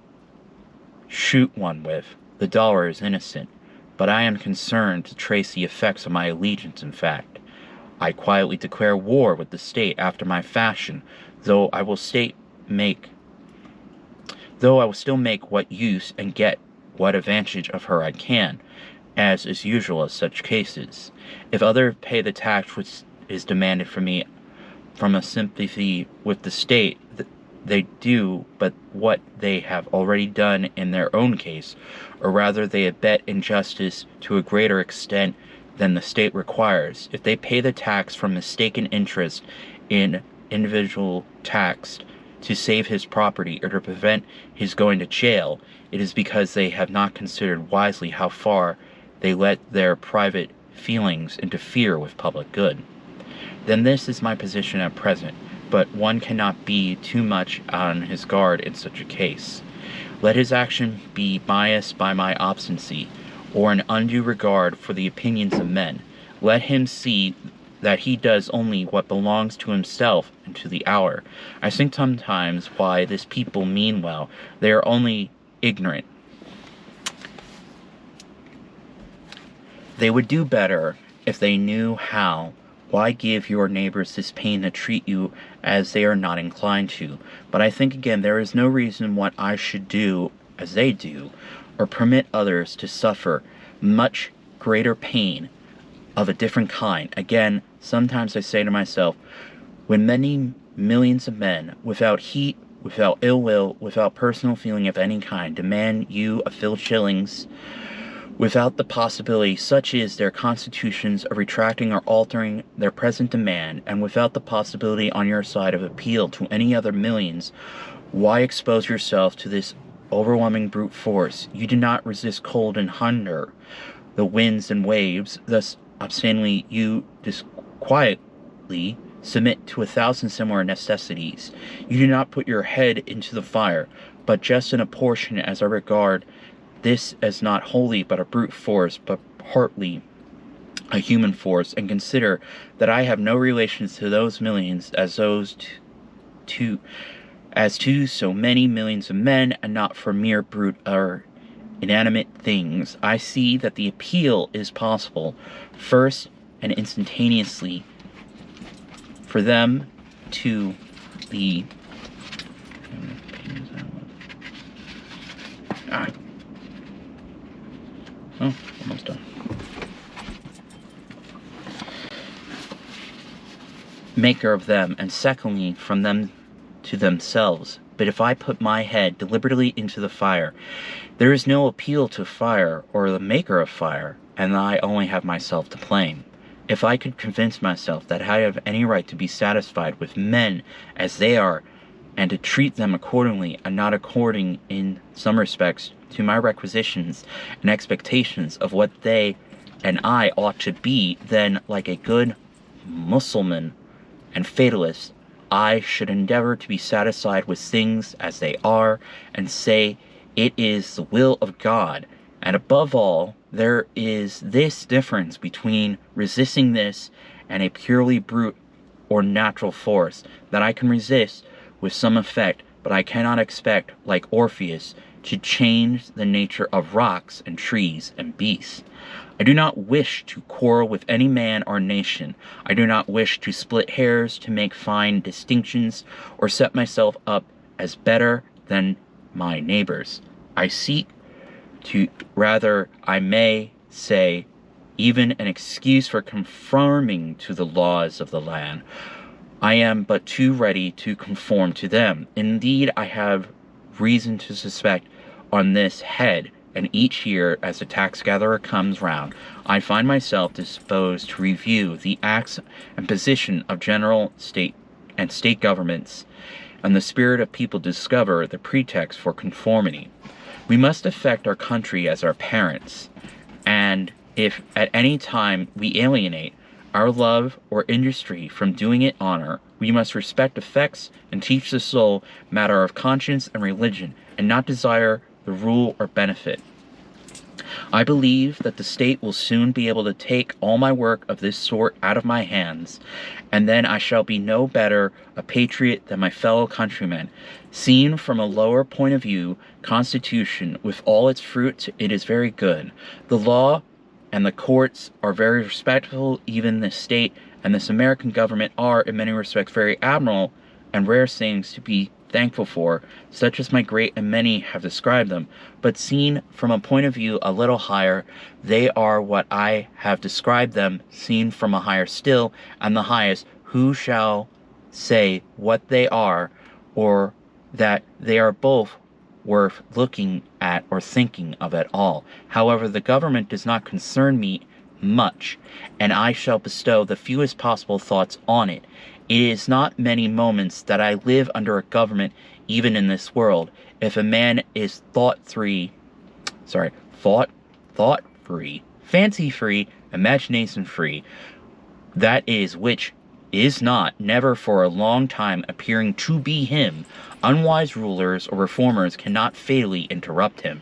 shoot one with. The dollar is innocent, but I am concerned to trace the effects of my allegiance. In fact, I quietly declare war with the state after my fashion, though I will still make what use and get what advantage of her I can, as is usual in such cases. If others pay the tax which is demanded from me from a sympathy with the state, they do but what they have already done in their own case, or rather they abet injustice to a greater extent than the state requires. If they pay the tax from mistaken interest in individual taxed to save his property or to prevent his going to jail, it is because they have not considered wisely how far they let their private feelings interfere with public good. Then this is my position at present, but one cannot be too much on his guard in such a case. Let his action be biased by my obstinacy, or an undue regard for the opinions of men. Let him see that he does only what belongs to himself and to the hour. I think sometimes why this people mean well. They are only ignorant. They would do better if they knew how. Why give your neighbors this pain to treat you as they are not inclined to? But I think again there is no reason what I should do as they do, or permit others to suffer much greater pain of a different kind. Again, sometimes I say to myself, when many millions of men, without heat, without ill will, without personal feeling of any kind, demand you a few shillings, without the possibility, such is their constitutions, of retracting or altering their present demand, and without the possibility on your side of appeal to any other millions, why expose yourself to this overwhelming brute force? You do not resist cold and hunger, the winds and waves, thus obstinately you disquietly submit to 1,000 similar necessities. You do not put your head into the fire, but just in a portion, as I regard this as not wholly but a brute force, but partly a human force, and consider that I have no relations to those millions as those to so many millions of men, and not for mere brute or inanimate things. I see that the appeal is possible, first and instantaneously, for them to the almost done. Maker of them, and secondly, from them to themselves. But if I put my head deliberately into the fire, there is no appeal to fire or the maker of fire, and I only have myself to blame. If I could convince myself that I have any right to be satisfied with men as they are, and to treat them accordingly, and not according in some respects to my requisitions and expectations of what they and I ought to be, then, like a good Mussulman and fatalist, I should endeavor to be satisfied with things as they are, and say it is the will of God. And above all, there is this difference between resisting this and a purely brute or natural force, that I can resist with some effect, but I cannot expect, like Orpheus, to change the nature of rocks and trees and beasts. I do not wish to quarrel with any man or nation. I do not wish to split hairs, to make fine distinctions, or set myself up as better than my neighbors. I seek to, rather I may say, even an excuse for conforming to the laws of the land. I am but too ready to conform to them. Indeed, I have reason to suspect on this head, and each year, as the tax gatherer comes round, I find myself disposed to review the acts and position of general state and state governments, and the spirit of people discover the pretext for conformity. We must affect our country as our parents, and if at any time we alienate our love or industry from doing it honor, we must respect effects and teach the soul matter of conscience and religion, and not desire the rule or benefit. I believe that the state will soon be able to take all my work of this sort out of my hands, and then I shall be no better a patriot than my fellow countrymen. Seen from a lower point of view, Constitution, with all its fruits, it is very good. The law and the courts are very respectful. Even the state and this American government are, in many respects, very admirable, and rare things to be thankful for, such as my great and many have described them. But seen from a point of view a little higher, they are what I have described them. Seen from a higher still, and the highest, who shall say what they are, or that they are both worth looking at or thinking of at all. However, the government does not concern me much, and I shall bestow the fewest possible thoughts on it. It is not many moments that I live under a government, even in this world. If a man is thought-free, fancy-free, imagination free, that is, which is not, never for a long time appearing to be him, unwise rulers or reformers cannot fatally interrupt him.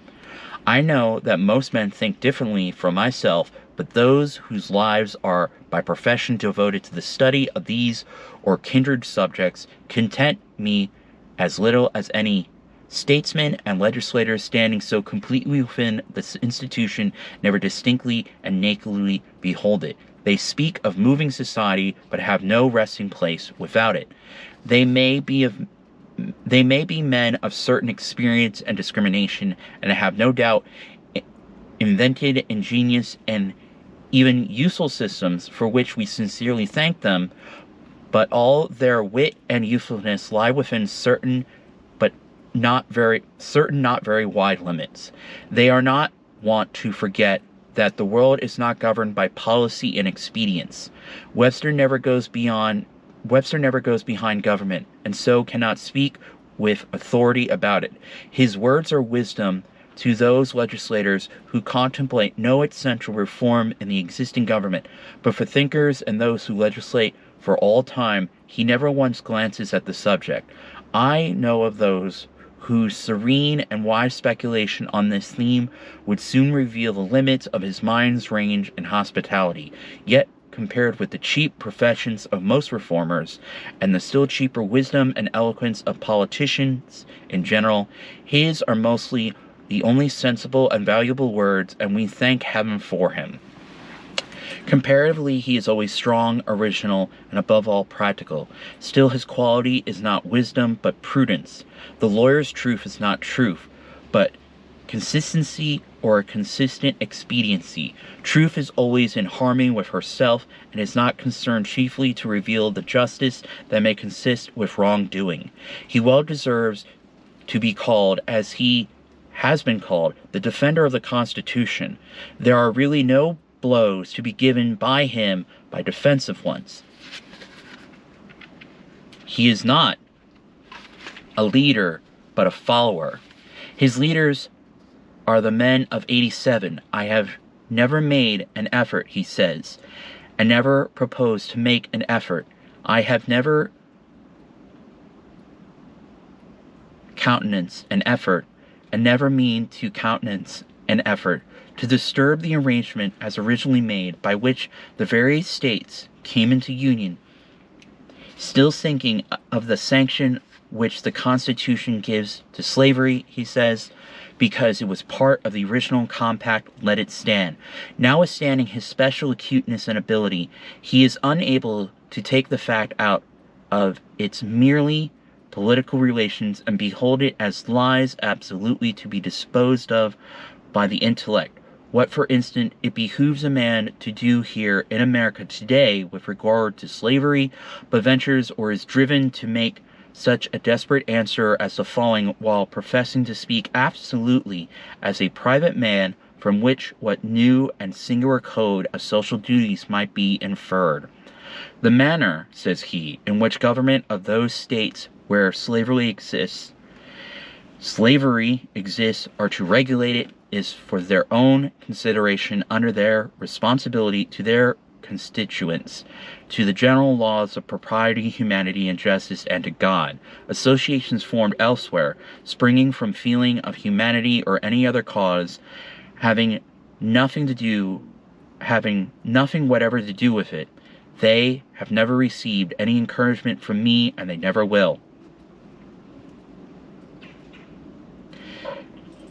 I know that most men think differently from myself, but those whose lives are by profession devoted to the study of these or kindred subjects content me as little as any statesmen and legislators standing so completely within this institution never distinctly and nakedly behold it. They speak of moving society, but have no resting place without it. They may be men of certain experience and discrimination, and I have no doubt invented ingenious and even useful systems for which we sincerely thank them, but all their wit and usefulness lie within certain not very wide limits. They are not wont to forget that the world is not governed by policy and expedience. Webster never goes behind government, and so cannot speak with authority about it. His words are wisdom to those legislators who contemplate no essential reform in the existing government, but for thinkers and those who legislate for all time, he never once glances at the subject. I know of those whose serene and wise speculation on this theme would soon reveal the limits of his mind's range and hospitality. Yet, compared with the cheap professions of most reformers, and the still cheaper wisdom and eloquence of politicians in general, his are mostly the only sensible and valuable words, and we thank heaven for him. Comparatively, he is always strong, original, and above all practical. Still, his quality is not wisdom, but prudence. The lawyer's truth is not truth, but consistency or a consistent expediency. Truth is always in harmony with herself, and is not concerned chiefly to reveal the justice that may consist with wrongdoing. He well deserves to be called, as he has been called, the defender of the Constitution. There are really no blows to be given by him by defensive ones. He is not a leader, but a follower. His leaders are the men of '87. I have never made an effort, he says, and never proposed to make an effort. I have never countenanced an effort, and never mean to countenance an effort to disturb the arrangement as originally made, by which the various states came into union, still thinking of the sanction which the Constitution gives to slavery, he says, because it was part of the original compact, let it stand. Notwithstanding his special acuteness and ability, he is unable to take the fact out of its merely political relations and behold it as lies absolutely to be disposed of by the intellect. What, for instance, it behooves a man to do here in America today with regard to slavery, but ventures or is driven to make such a desperate answer as the following, while professing to speak absolutely as a private man, from which what new and singular code of social duties might be inferred. The manner, says he, in which government of those states where slavery exists are to regulate it is for their own consideration under their responsibility to their constituents, to the general laws of propriety, humanity, and justice, and to God. Associations formed elsewhere, springing from feeling of humanity or any other cause, having nothing whatever to do with it, they have never received any encouragement from me, and they never will.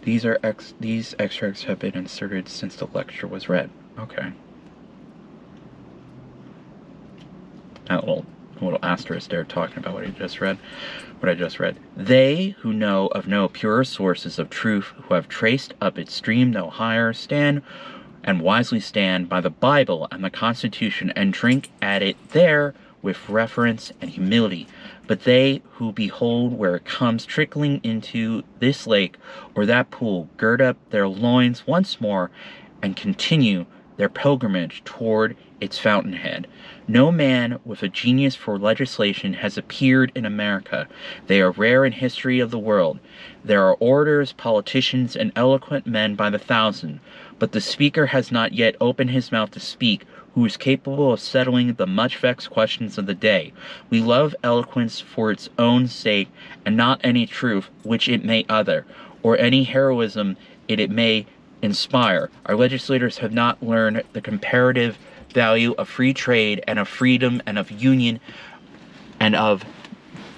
These extracts have been inserted since the lecture was read. Okay. That little asterisk there talking about what I just read. They who know of no purer sources of truth, who have traced up its stream no higher, stand and wisely stand by the Bible and the Constitution, and drink at it there with reverence and humility. But they who behold where it comes trickling into this lake or that pool, gird up their loins once more and continue their pilgrimage toward its fountainhead. No man with a genius for legislation has appeared in America. They are rare in history of the world. There are orators, politicians, and eloquent men by the thousand, but the speaker has not yet opened his mouth to speak, who is capable of settling the much-vexed questions of the day. We love eloquence for its own sake, and not any truth which it may utter, or any heroism it may inspire. Our legislators have not learned the comparative value of free trade and of freedom and of union and of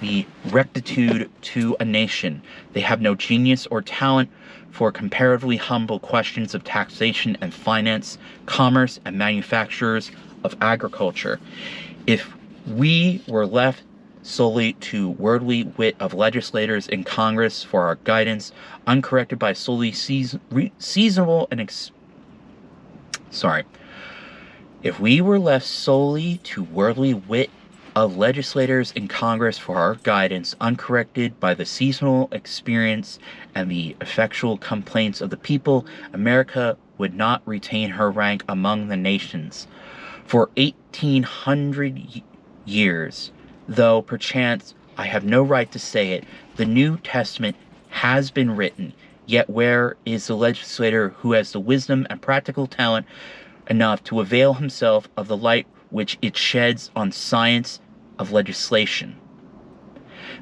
the rectitude to a nation. They have no genius or talent for comparatively humble questions of taxation and finance, commerce and manufacturers of agriculture. If we were left solely to worldly wit of legislators in Congress for our guidance, uncorrected by solely seasonable and If we were left solely to worldly wit of legislators in Congress for our guidance, uncorrected by the seasonal experience and the effectual complaints of the people, America would not retain her rank among the nations. For 1800 years, though perchance I have no right to say it, the New Testament has been written, yet where is the legislator who has the wisdom and practical talent enough to avail himself of the light which it sheds on science of legislation?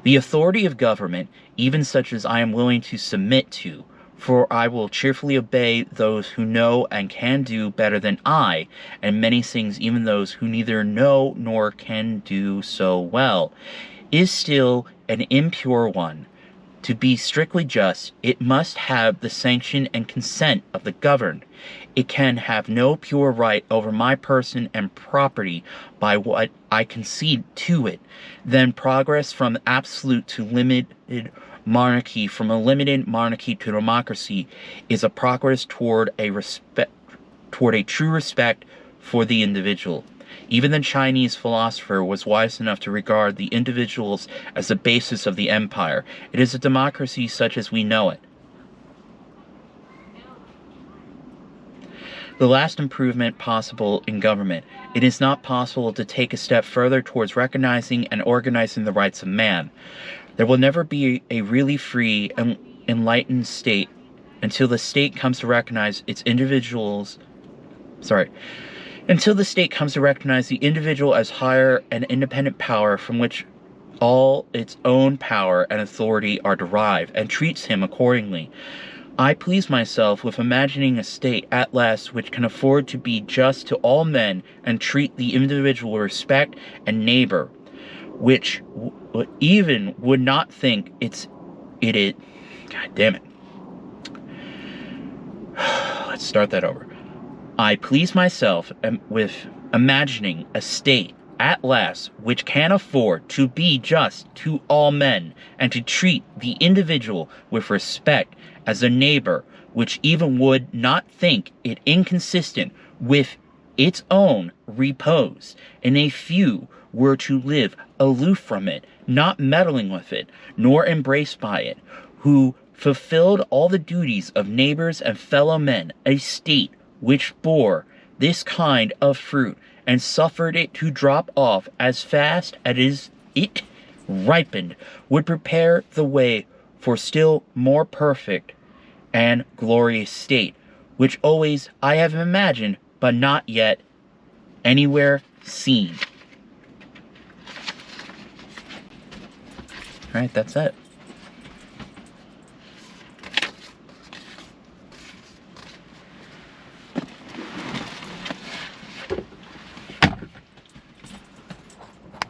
The authority of government, even such as I am willing to submit to, for I will cheerfully obey those who know and can do better than I, and many things even those who neither know nor can do so well, is still an impure one. To be strictly just, it must have the sanction and consent of the governed. It can have no pure right over my person and property by what I concede to it. Then progress from absolute to limited monarchy, from a limited monarchy to democracy, is a progress toward a true respect for the individual. Even the Chinese philosopher was wise enough to regard the individuals as the basis of the empire. It is a democracy such as we know it. The last improvement possible in government. It is not possible to take a step further towards recognizing and organizing the rights of man. There will never be a really free and enlightened state until the state comes to recognize until the state comes to recognize the individual as higher and independent power from which all its own power and authority are derived, and treats him accordingly. I please myself with imagining a state at last which can afford to be just to all men and treat the individual with respect and neighbor, which even would not think it. God damn it. Let's start that over. I please myself with imagining a state at last which can afford to be just to all men and to treat the individual with respect as a neighbor, which even would not think it inconsistent with its own repose, and a few were to live aloof from it, not meddling with it, nor embraced by it, who fulfilled all the duties of neighbors and fellow men, a state which bore this kind of fruit and suffered it to drop off as fast as it ripened, would prepare the way for still more perfect and glorious state, which always I have imagined, but not yet anywhere seen. All right, that's it.